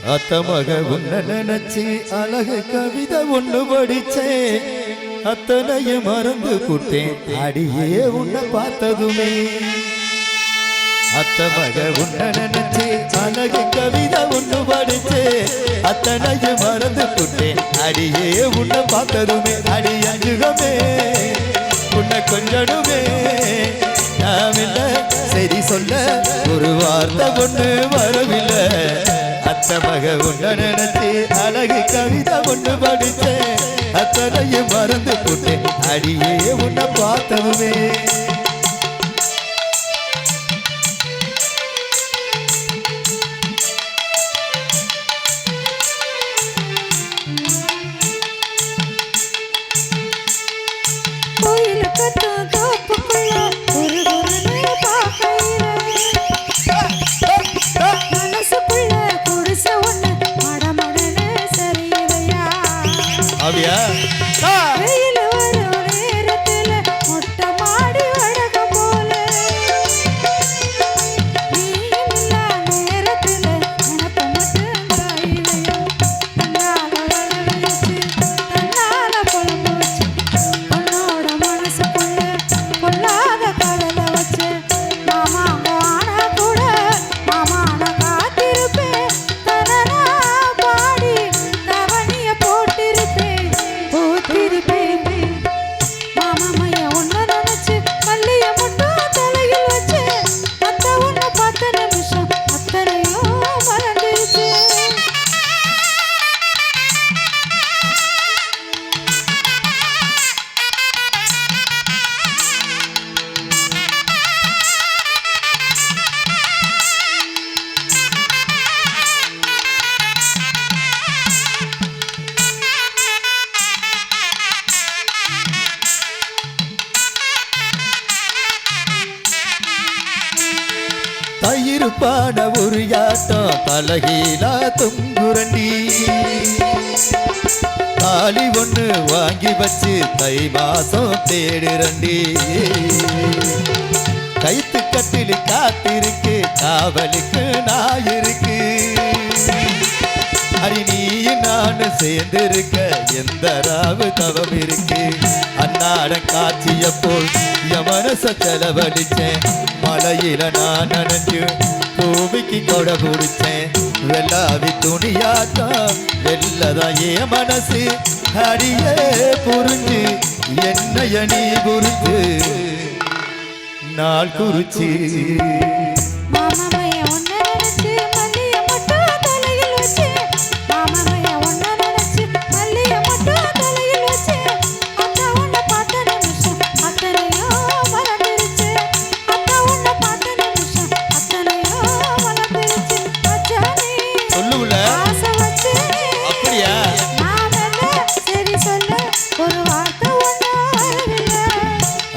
அத்த மக உன்ன நினைச்சு அழகு கவிதை ஒண்ணு படிச்சேன், அத்தனையும் மறந்து புட்டேன் அடியே உன்னை பார்த்ததுமே. அத்த மக உன்ன நினைச்சு அழகு கவிதை ஒண்ணு படிச்சேன், அத்தனையும் மறந்து புட்டேன் அடியே உன்னை பார்த்ததுமே. அடி அஞ்சுகமே உன்னை கொஞ்சடுமே, நாம் இல்ல சரி சொல்ல ஒரு வார்த்தை ஒண்ணு வரவில்லை. அத்த மக உன்ன நினைச்சு அழகு கவிதை ஒண்ணு படிச்சேன், அத்தனையும் மறந்து போட்டேன் அடியே உன்னை பார்த்ததுமே. அப்படியா? தயிருப்பான ஒரு யாட்டம் தலகீழா தொங்குரண்டி, தாலி ஒண்ணு வாங்கி வச்சு தை மாசம் தேடுரண்டி. கைத்து கட்டிலு காத்திருக்கு காவலுக்கு நாயிருக்கு, அடி நீயும் நானு சேர்ந்திருக்க எந்த ராவு தவம் இருக்கு. அன்னாட காட்சிய போல் என் மனச செலவழிச்சேன், மலையில நான் நனைஞ்சு பூமிக்கு கொடை பிடிச்சேன். வெள்ளாவி துணியாத்தான் வெள்ளதான் என் மனசு, அடியே புரிஞ்சு என்னைய நீ புரிஞ்சு நாள் குறிச்சு.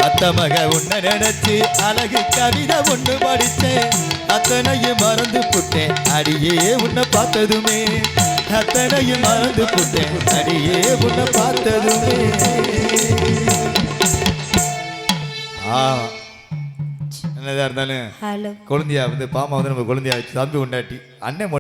அத்த மக உன்ன நினைச்சு அழகு கவிதை ஒண்ணு படிச்சேன், அத்தனையும் மறந்து புட்டேன் அடியே உன்னை பார்த்ததுமே. அத்தனையும் மறந்து புட்டேன் அடியே உன்னை பார்த்ததுமே. என்னதா இருந்தாலும் குழந்தையா வந்து பாமா வந்து நம்ம குழந்தையா வச்சு தம்பி உண்டாட்டி அண்ணன்